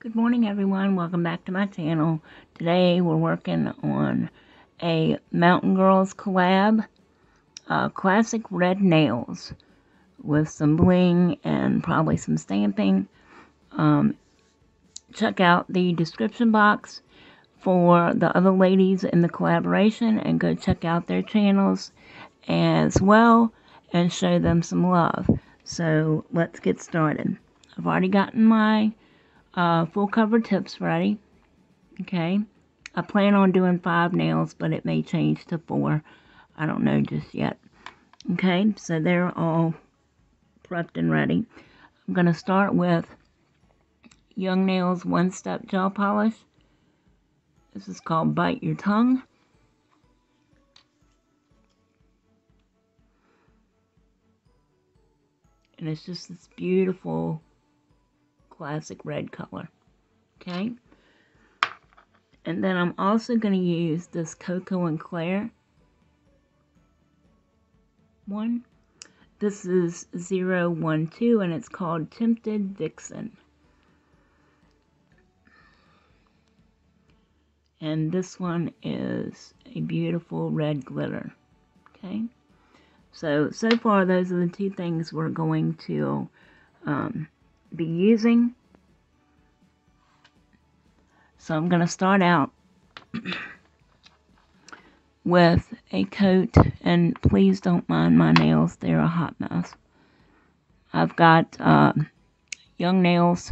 Good morning, everyone. Welcome back to my channel. Today we're working on a Mountain Girls collab, classic red nails with some bling and probably some stamping. Check out the description box for the other ladies in the collaboration and go check out their channels as well and show them some love. So let's get started. I've already gotten my full cover tips ready. Okay, I plan on doing 5 nails, but it may change to 4. I don't know just yet. Okay, so they're all prepped and ready. I'm going to start with Young Nails One Step Gel Polish. This is called Bite Your Tongue. And it's just this beautiful classic red color. Okay, and then I'm also going to use this Cocoa and Claire one. This is 012 and it's called Tempted Vixen. And this one is a beautiful red glitter. Okay, so far those are the 2 things we're going to be using. So I'm going to start out with a coat, and please don't mind my nails, they're a hot mess. I've got Young Nails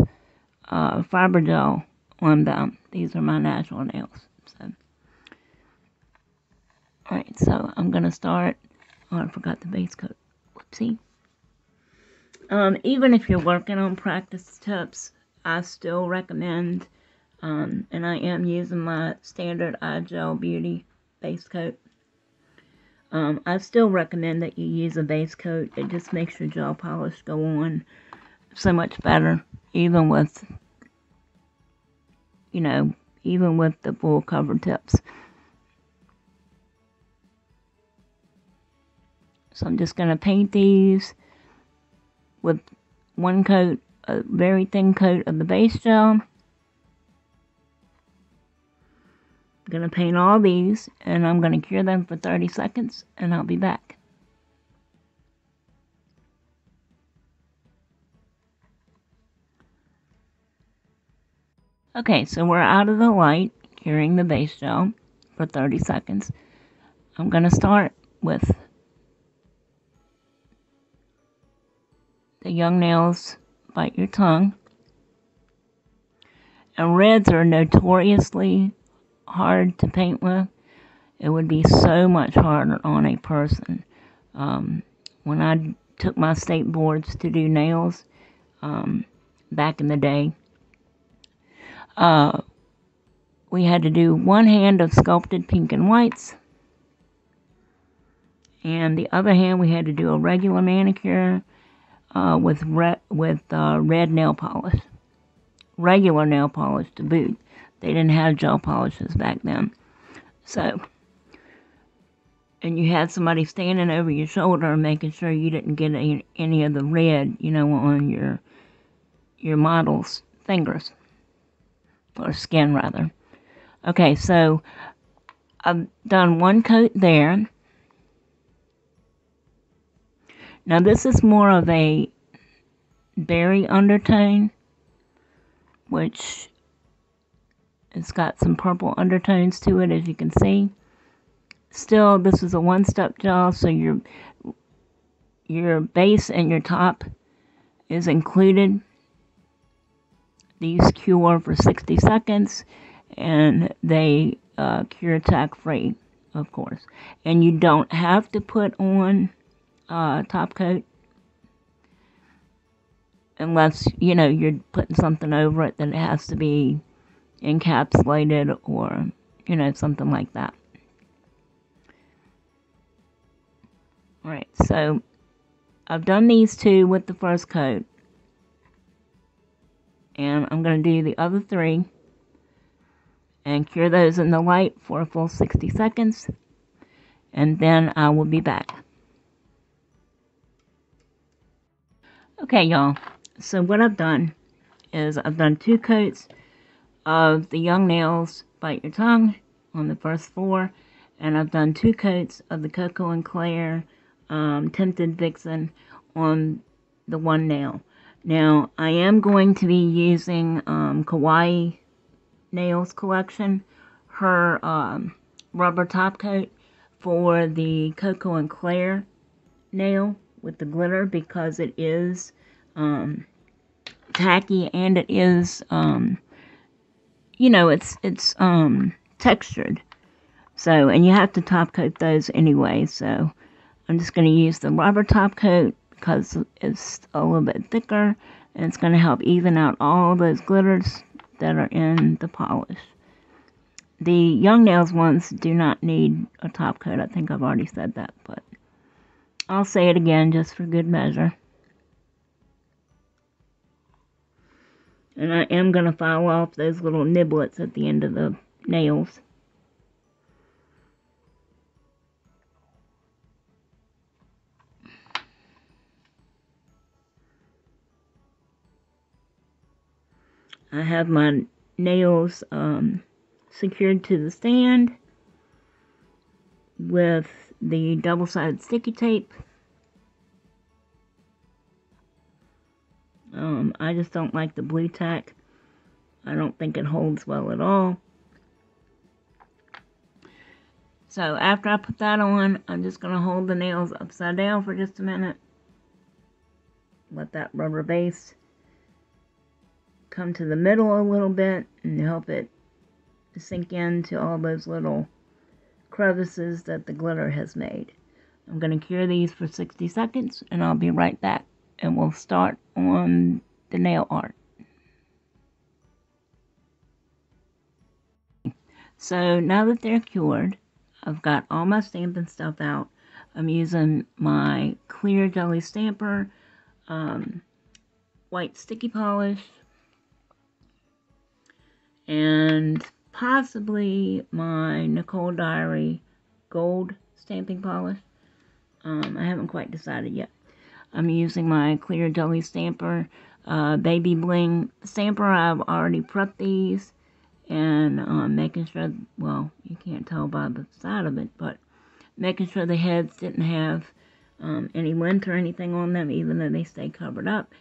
fiber gel on them. These are my natural nails. So, alright, so I'm going to start. Oh, I forgot the base coat. Whoopsie. Even if you're working on practice tips, I still recommend, and I am using my standard eye gel beauty base coat. I still recommend that you use a base coat. It just makes your gel polish go on so much better, even with, even with the full cover tips. So I'm just going to paint these with one coat, a very thin coat of the base gel. I'm going to paint all these, and I'm going to cure them for 30 seconds, and I'll be back. Okay, so we're out of the light, curing the base gel for 30 seconds. I'm going to start with the Young Nails Bite Your Tongue. And reds are notoriously hard to paint with. It would be so much harder on a person. When I took my state boards to do nails back in the day, we had to do one hand of sculpted pink and whites, and the other hand we had to do a regular manicure with red nail polish, regular nail polish to boot. They didn't have gel polishes back then. So, and you had somebody standing over your shoulder making sure you didn't get any of the red, on your model's fingers, or skin rather. Okay, so I've done one coat there. Now this is more of a berry undertone, which it's got some purple undertones to it, as you can see. Still, this is a one-step gel, so your base and your top is included. These cure for 60 seconds, and they cure tack-free, of course. And you don't have to put on top coat unless, you're putting something over it that it has to be encapsulated or, something like that. Alright, so I've done these 2 with the first coat, and I'm going to do the other 3 and cure those in the light for a full 60 seconds, and then I will be back. Okay, y'all, so what I've done is I've done 2 coats of the Young Nails Bite Your Tongue on the first 4, and I've done 2 coats of the Cocoa and Claire Tinted Vixen on the 1 nail. Now, I am going to be using Kawaii Nails Collection, her rubber top coat for the Cocoa and Claire nail with the glitter, because it is tacky, and it is you know, it's textured. So, and you have to top coat those anyway, so I'm just going to use the rubber top coat because it's a little bit thicker, and it's going to help even out all those glitters that are in the polish. The Young Nails ones do not need a top coat. I think I've already said that, but I'll say it again just for good measure. And I am going to file off those little niblets at the end of the nails. I have my nails secured to the stand with the double-sided sticky tape. I just don't like the blue tack. I don't think it holds well at all. So after I put that on, I'm just going to hold the nails upside down for just a minute. Let that rubber base come to the middle a little bit and help it sink into all those little crevices that the glitter has made. I'm going to cure these for 60 seconds and I'll be right back, and we'll start on the nail art. So now that they're cured, I've got all my stamping stuff out. I'm using my clear jelly stamper, white sticky polish, and possibly my Nicole Diary gold stamping polish. I haven't quite decided yet. I'm using my clear jelly stamper, baby bling stamper. I've already prepped these, and making sure, well, you can't tell by the side of it, but making sure the heads didn't have any lint or anything on them, even though they stay covered up.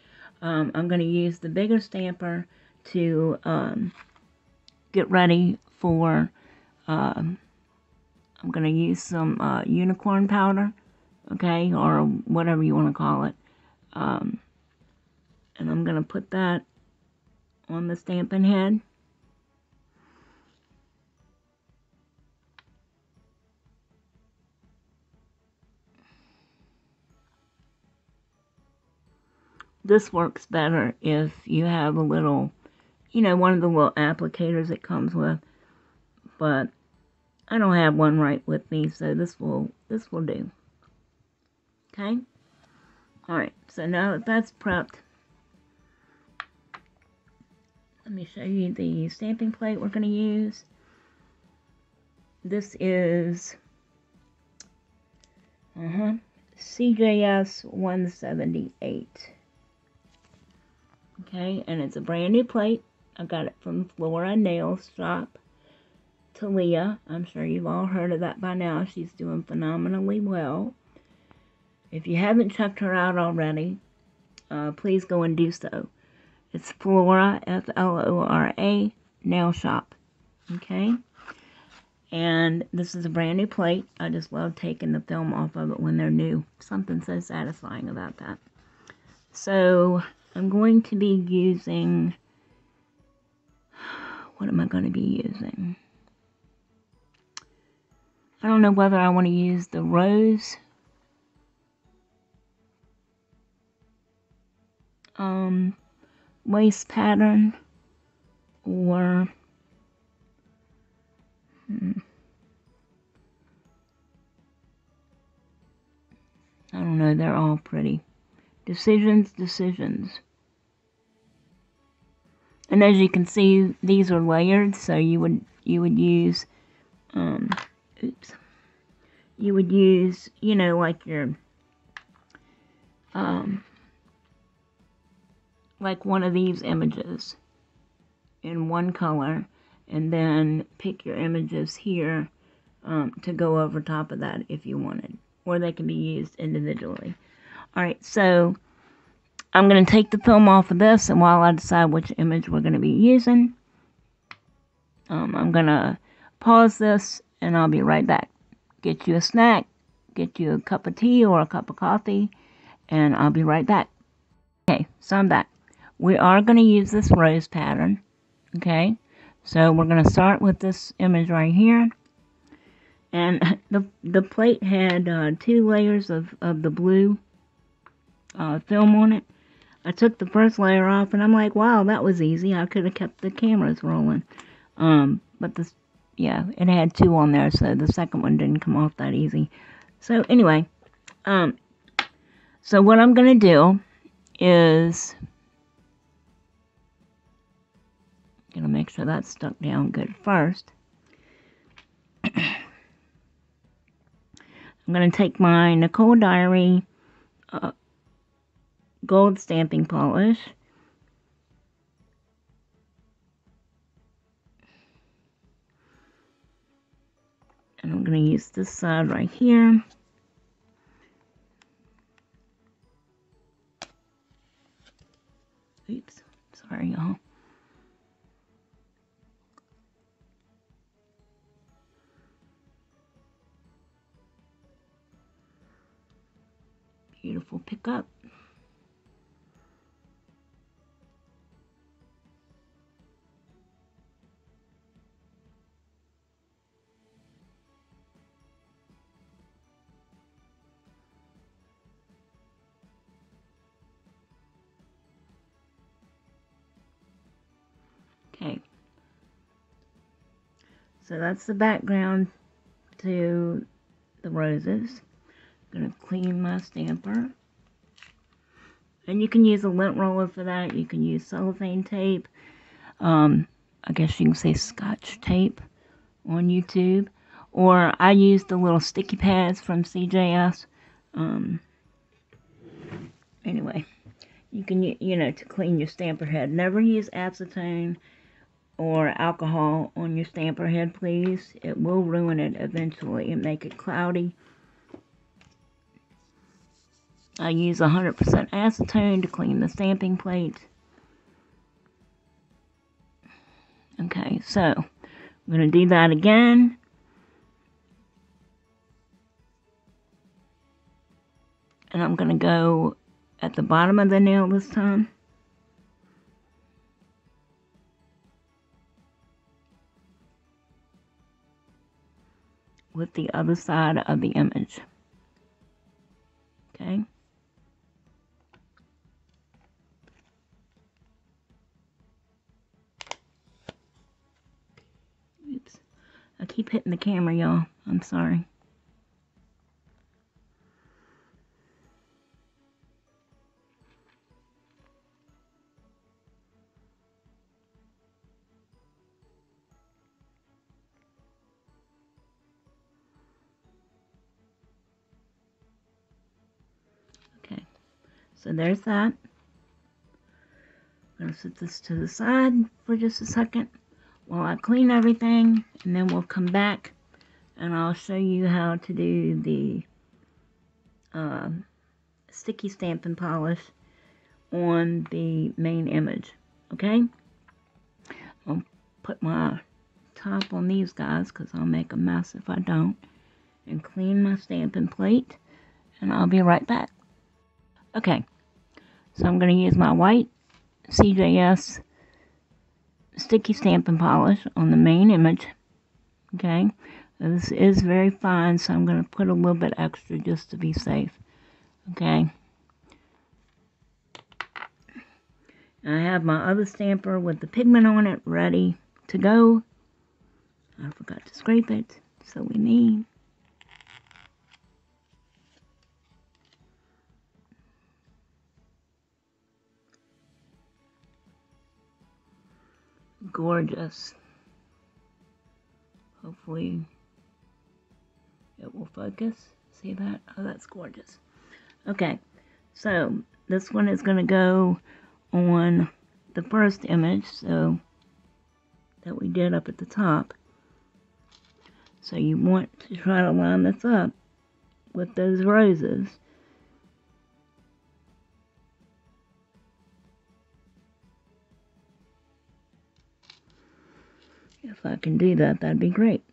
I'm going to use the bigger stamper to get ready for, I'm going to use some unicorn powder, okay, or whatever you want to call it. And I'm going to put that on the stamping head. This works better if you have a little, you know, one of the little applicators it comes with, but I don't have one right with me, so this will do. Okay? Alright, so now that that's prepped, let me show you the stamping plate we're going to use. This is CJS 178. Okay, and it's a brand new plate. I got it from Flora Nails Shop. Talia, I'm sure you've all heard of that by now. She's doing phenomenally well. If you haven't checked her out already, please go and do so. It's Flora, Flora, Nail Shop. Okay? And this is a brand new plate. I just love taking the film off of it when they're new. Something so satisfying about that. So, I'm going to be using... What am I going to be using? I don't know whether I want to use the rose lace pattern, or I don't know, they're all pretty. Decisions. And as you can see, these are layered, so you would use you would use, you know, like your like one of these images, in one color, and then pick your images here to go over top of that if you wanted, or they can be used individually. Alright, so I'm going to take the film off of this, and while I decide which image we're going to be using, I'm going to pause this, and I'll be right back. Get you a snack, get you a cup of tea or a cup of coffee, and I'll be right back. Okay, so I'm back. We are going to use this rose pattern, okay? So we're going to start with this image right here. And the plate had 2 layers of the blue film on it. I took the first layer off, and I'm like, wow, that was easy. I could have kept the cameras rolling. But this, yeah, it had 2 on there, so the second one didn't come off that easy. So anyway, so what I'm going to do is, going to make sure that's stuck down good first. I'm going to take my Nicole Diary gold stamping polish, and I'm going to use this side right here. Oops, sorry y'all. Beautiful pickup. Okay, so that's the background to the roses. I'm going to clean my stamper. And you can use a lint roller for that. You can use cellophane tape. I guess you can say scotch tape on YouTube. Or I use the little sticky pads from CJS. Anyway, you can, to clean your stamper head. Never use acetone or alcohol on your stamper head, please. It will ruin it eventually and make it cloudy. I use 100% acetone to clean the stamping plate. Okay, so I'm going to do that again. And I'm going to go at the bottom of the nail this time. With the other side of the image. Okay. Oops. I keep hitting the camera, y'all. I'm sorry. Okay. So there's that. I'm going to set this to the side for just a second while I clean everything, and then we'll come back and I'll show you how to do the sticky stamping polish on the main image. Okay? I'll put my top on these guys because I'll make a mess if I don't, and clean my stamping plate, and I'll be right back. Okay, so I'm going to use my white CJS sticky stamping polish on the main image. Okay, this is very fine, so I'm going to put a little bit extra just to be safe. Okay, and I have my other stamper with the pigment on it ready to go. I forgot to scrape it, so we need. Gorgeous. Hopefully it will focus. See that? Oh, that's gorgeous. Okay, so this one is going to go on the first image. So that we did up at the top. So you want to try to line this up with those roses. If I can do that, that'd be great.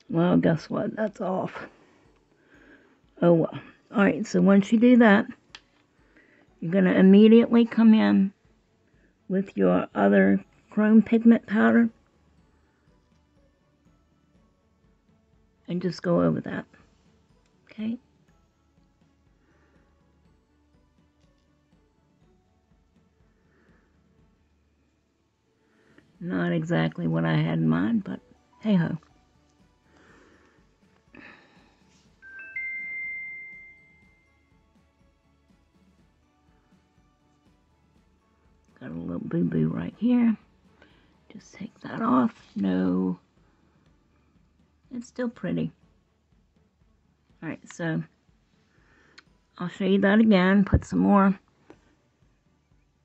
Well, guess what? That's off. Oh well. Alright, so once you do that, you're going to immediately come in with your other chrome pigment powder and just go over that. Okay? Not exactly what I had in mind, but hey ho. Got a little boo-boo right here. Just take that off. No. It's still pretty. Alright, so I'll show you that again. Put some more.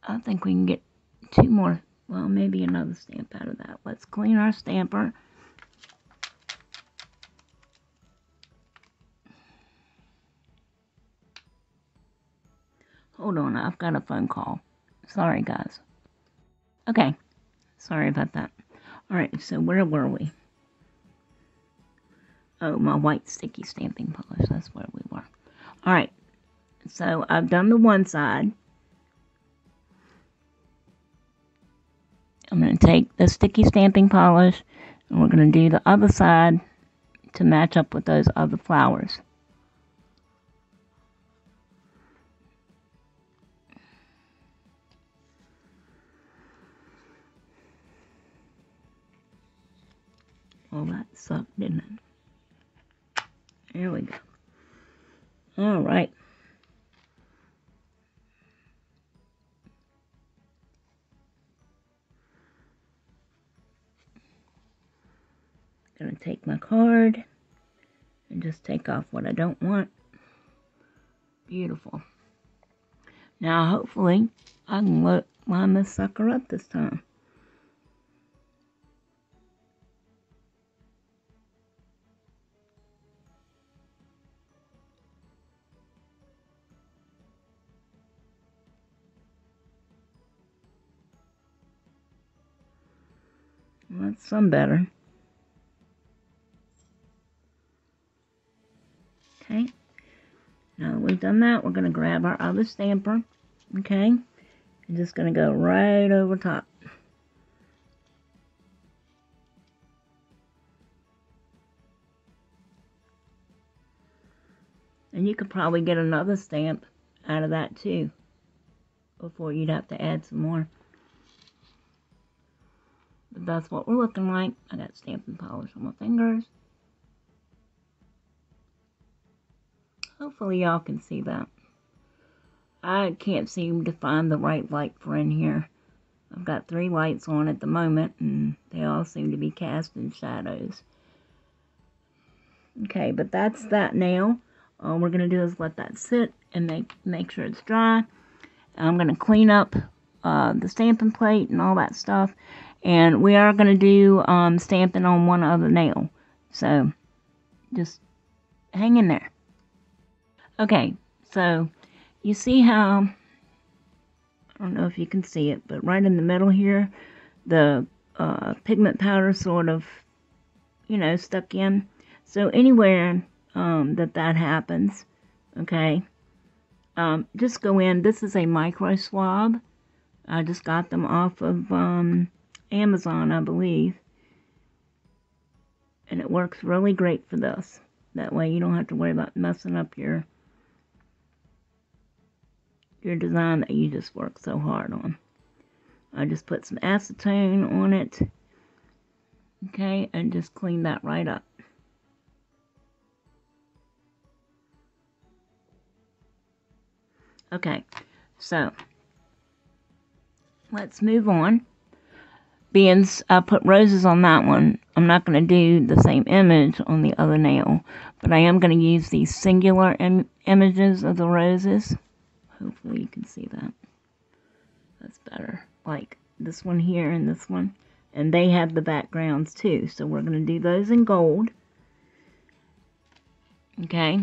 I think we can get 2 more. Well, maybe another stamp out of that. Let's clean our stamper. Hold on, I've got a phone call. Sorry, guys. Okay, sorry about that. Alright, so where were we? Oh, my white sticky stamping polish. That's where we were. Alright, so I've done the one side. I'm going to take the sticky stamping polish and we're going to do the other side to match up with those other flowers. Well, that sucked, didn't it? There we go. Alright. Gonna take my card and just take off what I don't want. Beautiful. Now, hopefully, I can line this sucker up this time. Well, that's some better. Okay. Now that we've done that, we're going to grab our other stamper. Okay. I'm just going to go right over top. And you could probably get another stamp out of that too, before you'd have to add some more. But that's what we're looking like. I got stamping polish on my fingers. Hopefully y'all can see that. I can't seem to find the right light for in here. I've got 3 lights on at the moment, and they all seem to be casting shadows. Okay, but that's that now. All we're going to do is let that sit and make sure it's dry. I'm going to clean up the stamping plate and all that stuff. And we are going to do stamping on one other nail. So, just hang in there. Okay, so you see how, I don't know if you can see it, but right in the middle here, the pigment powder sort of, stuck in. So anywhere that happens, okay, just go in. This is a micro swab. I just got them off of Amazon, I believe. And it works really great for this. That way you don't have to worry about messing up your design that you just worked so hard on. I just put some acetone on it. Okay, and just clean that right up. Okay, so let's move on. I put roses on that one, I'm not going to do the same image on the other nail, but I am going to use these singular images of the roses. Hopefully you can see that. That's better. Like this one here and this one. And they have the backgrounds too, so we're going to do those in gold. Okay.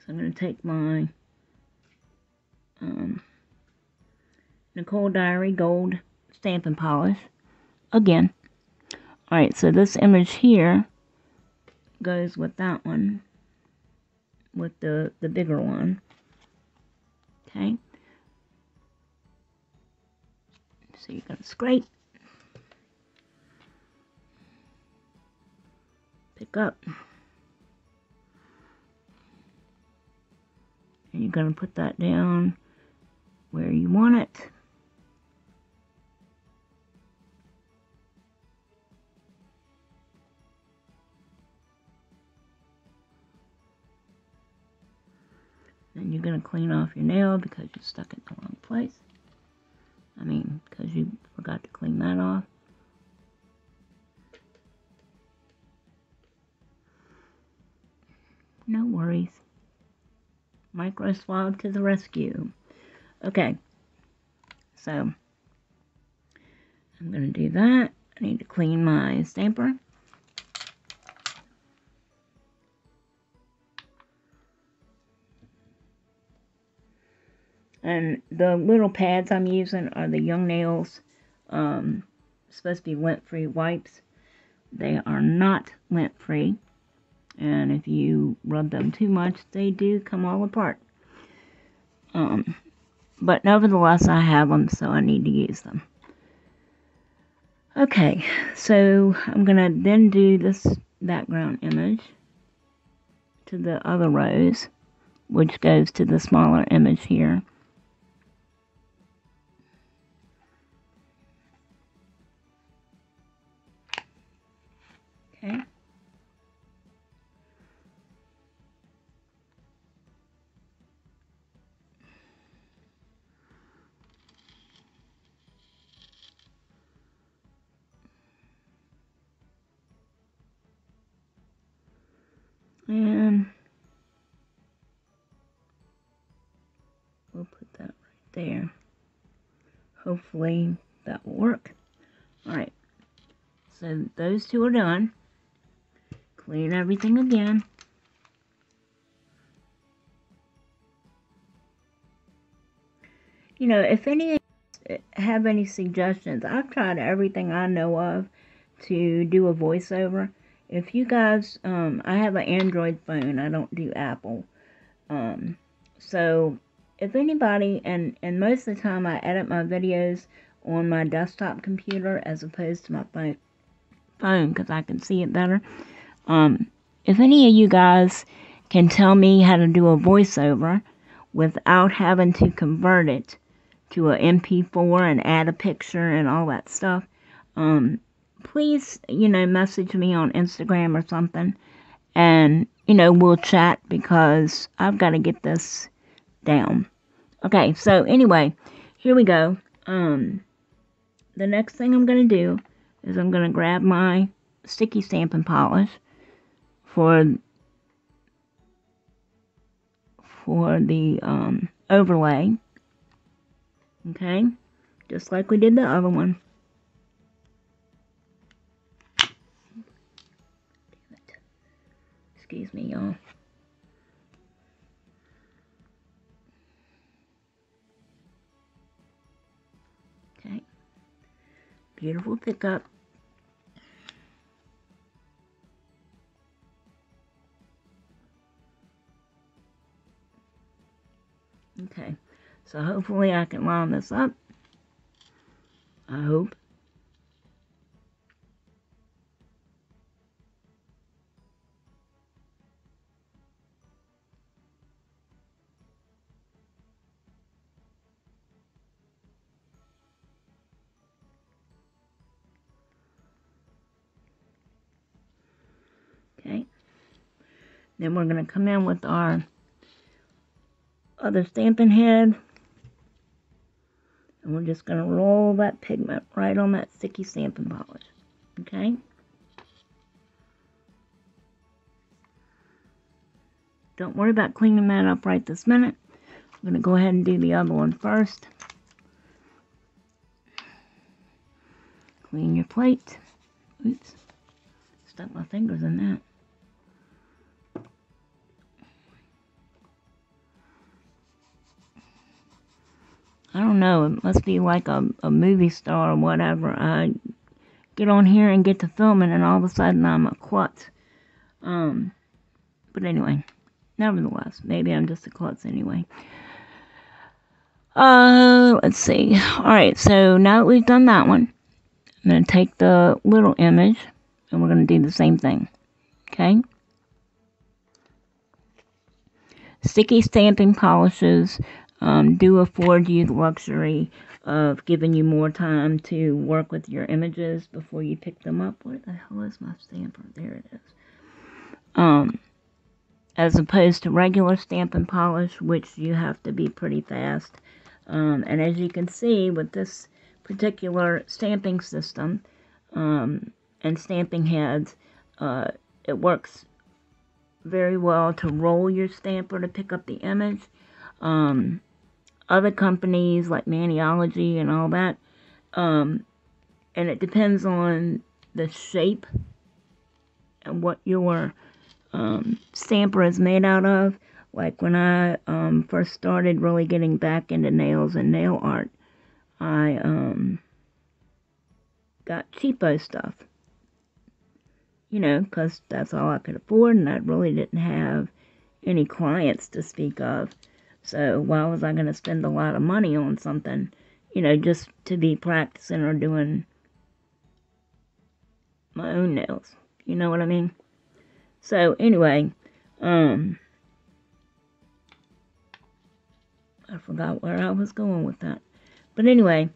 So I'm going to take my Nicole Diary Gold Stamping Polish again. Alright, so this image here goes with that one, with the bigger one. Okay. So you're going to scrape, pick up, and you're going to put that down where you want it. Then you're going to clean off your nail because you stuck it in the wrong place. I mean, because you forgot to clean that off. No worries. Micro swab to the rescue. Okay. So, I'm going to do that. I need to clean my stamper. And the little pads I'm using are the Young Nails, supposed to be lint-free wipes. They are not lint-free. And if you rub them too much, they do come all apart. But nevertheless, I have them, so I need to use them. Okay, so I'm going to then do this background image to the other rose, which goes to the smaller image here. Okay. And we'll put that right there. Hopefully that will work. Alright, so those two are done. Clean everything again. You know, if any have any suggestions, I've tried everything I know of to do a voiceover. If you guys, I have an Android phone, I don't do Apple. So if anybody, and most of the time I edit my videos on my desktop computer as opposed to my phone because I can see it better. If any of you guys can tell me how to do a voiceover without having to convert it to an MP4 and add a picture and all that stuff, please, you know, message me on Instagram or something, and, you know, we'll chat because I've got to get this down. Okay, so anyway, here we go. The next thing I'm going to do is I'm going to grab my sticky stamping polish for the overlay. Okay, just like we did the other one. Excuse me, y'all. Okay, beautiful pickup. Okay, so hopefully I can line this up. I hope. Then we're going to come in with our other stamping head. And we're just going to roll that pigment right on that sticky stamping polish. Okay? Don't worry about cleaning that up right this minute. I'm going to go ahead and do the other one first. Clean your plate. Oops. Stuck my fingers in that. I don't know, it must be like a movie star or whatever. I get on here and get to filming and all of a sudden I'm a klutz. But anyway, nevertheless, maybe I'm just a klutz anyway. Let's see. Alright, so now that we've done that one, I'm going to take the little image and we're going to do the same thing. Okay? Sticky stamping polishes do afford you the luxury of giving you more time to work with your images before you pick them up. Where the hell is my stamper? There it is. As opposed to regular stamping polish, which you have to be pretty fast. And as you can see with this particular stamping system and stamping heads, it works very well to roll your stamper to pick up the image. Other companies like Maniology and all that, and it depends on the shape and what your stamper is made out of. Like when I first started really getting back into nails and nail art, I got cheapo stuff. You know, because that's all I could afford, and I really didn't have any clients to speak of. So why was I going to spend a lot of money on something, you know, just to be practicing or doing my own nails? You know what I mean? So anyway, I forgot where I was going with that. But anyway,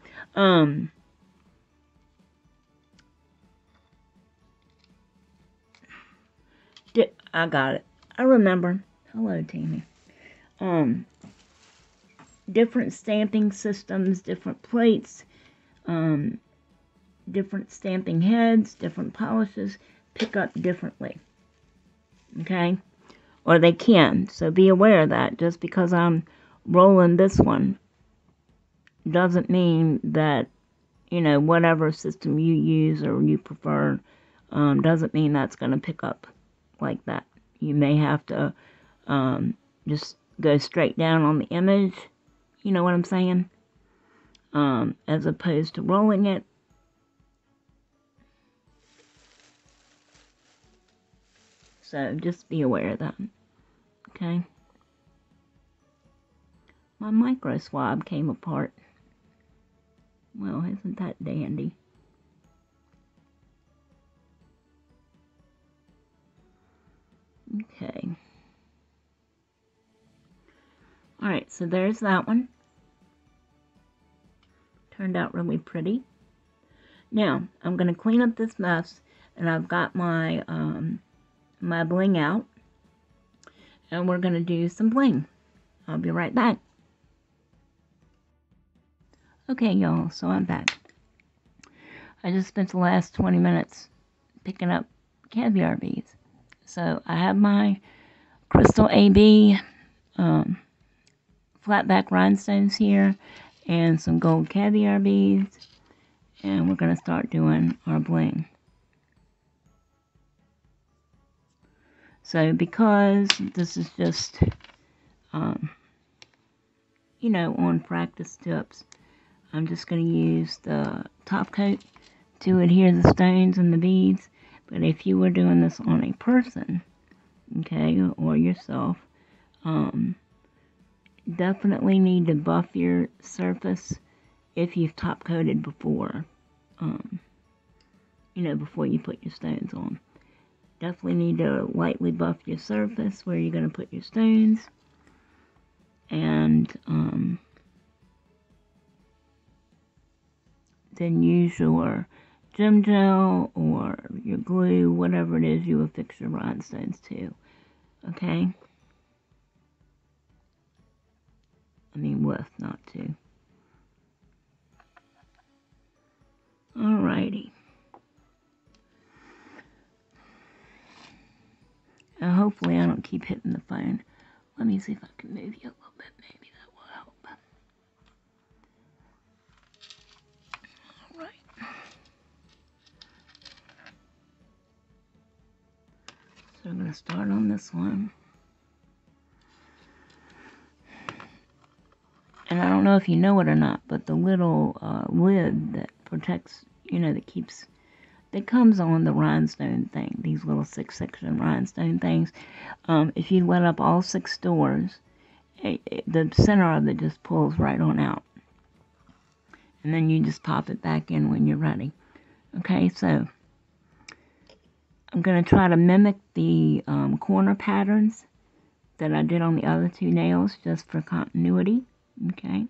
I got it. I remember. Hello, Tammy. Different stamping systems, different plates, different stamping heads, different polishes pick up differently. Okay? Or they can. So be aware of that. Just because I'm rolling this one doesn't mean that, you know, whatever system you use or you prefer doesn't mean that's going to pick up like that. You may have to just go straight down on the image. You know what I'm saying? As opposed to rolling it. So just be aware of that. Okay? My micro swab came apart. Well, isn't that dandy? Okay. Alright, so there's that one. Turned out really pretty. Now, I'm going to clean up this mess, and I've got my my bling out, and we're going to do some bling. I'll be right back. Okay, y'all, so I'm back. I just spent the last 20 minutes picking up caviar beads. So I have my Crystal AB flatback rhinestones here and some gold caviar beads, and we're going to start doing our bling. So because this is just you know, on practice tips, I'm just going to use the top coat to adhere the stones and the beads. But if you were doing this on a person, okay, or yourself, definitely need to buff your surface if you've top coated before, you know, before you put your stones on. Definitely need to lightly buff your surface where you're going to put your stones. And then use your gem gel or your glue, whatever it is you affix your rhinestones to. Okay? I mean with, not to. Alrighty. And hopefully I don't keep hitting the phone. Let me see if I can move you a little bit. Maybe that will help. Alright. So I'm going to start on this one. And I don't know if you know it or not, but the little lid that protects, that keeps, that comes on the rhinestone thing, these little 6-section rhinestone things, if you let up all 6 doors, the center of it just pulls right on out. And then you just pop it back in when you're ready. Okay, so I'm going to try to mimic the corner patterns that I did on the other 2 nails just for continuity. Okay.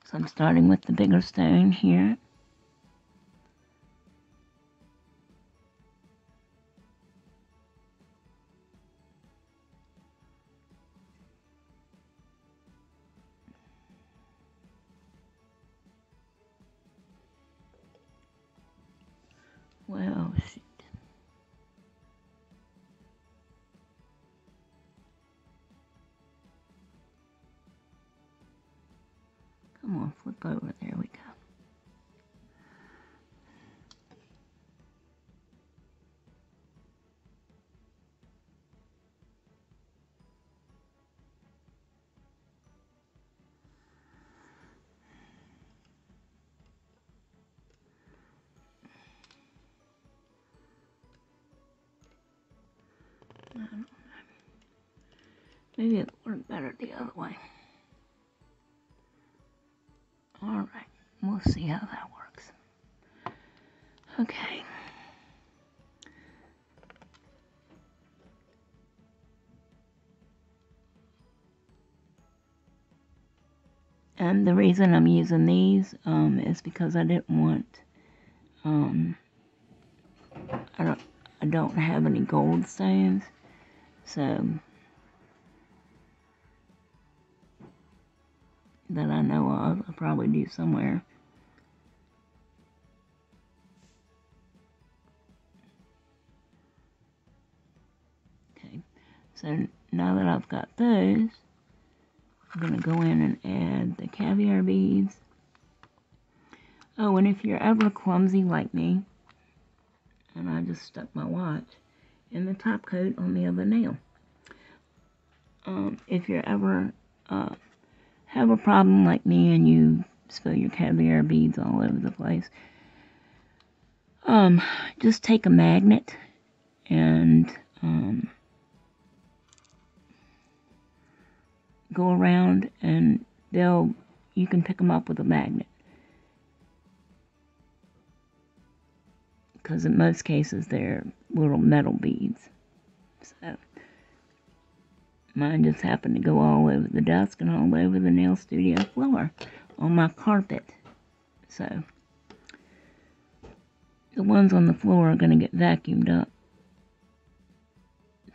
So I'm starting with the bigger stone here. Well, shoot. Come on, flip over. There we go. I don't know. Maybe it worked better the other way. Alright, we'll see how that works. Okay. And the reason I'm using these is because I didn't want, I don't have any gold stones, so that I know of. I'll probably do somewhere. Okay, so now that I've got those, I'm going to go in and add the caviar beads. Oh, and if you're ever clumsy like me, and I just stuck my watch in the top coat on the other nail. If you're ever have a problem like me and you spill your caviar beads all over the place, just take a magnet and go around, and you can pick them up with a magnet. Because in most cases they're little metal beads. So mine just happened to go all over the desk and all over the nail studio floor on my carpet. So the ones on the floor are going to get vacuumed up,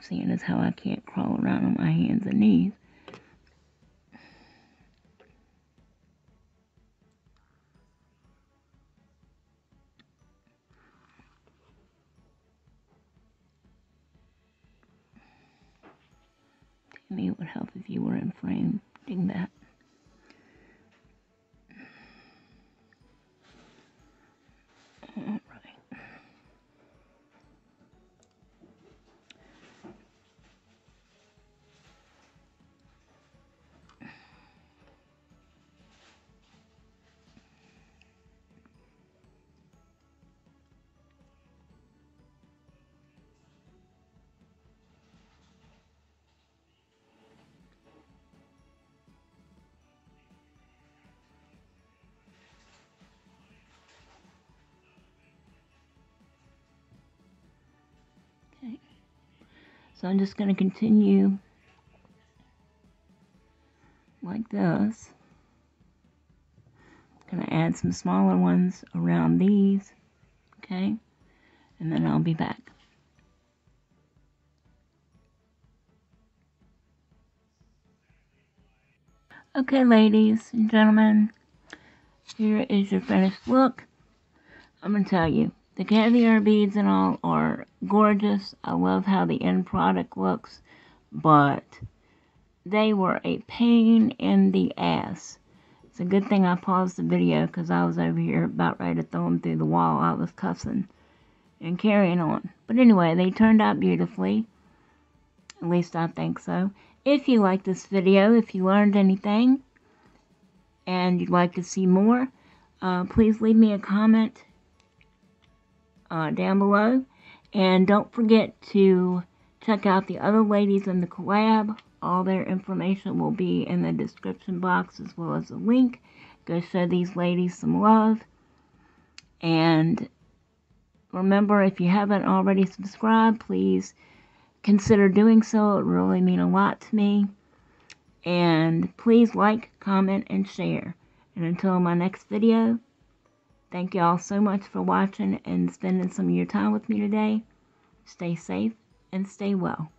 seeing as how I can't crawl around on my hands and knees. To me, it would help if you were in frame. Ding that. Alright. So I'm just going to continue like this. Going to add some smaller ones around these, okay? And then I'll be back. Okay, ladies and gentlemen, here is your finished look. I'm going to tell you, the caviar beads and all are gorgeous. I love how the end product looks, but they were a pain in the ass. It's a good thing I paused the video because I was over here about ready to throw them through the wall. I was cussing and carrying on. But anyway, they turned out beautifully. At least I think so. If you like this video, if you learned anything, and you'd like to see more, please leave me a comment down below. And don't forget to check out the other ladies in the collab. All their information will be in the description box as well as a link. Go show these ladies some love. And remember, if you haven't already subscribed, please consider doing so. It would really mean a lot to me. And please like, comment, and share. And until my next video, thank you all so much for watching and spending some of your time with me today. Stay safe and stay well.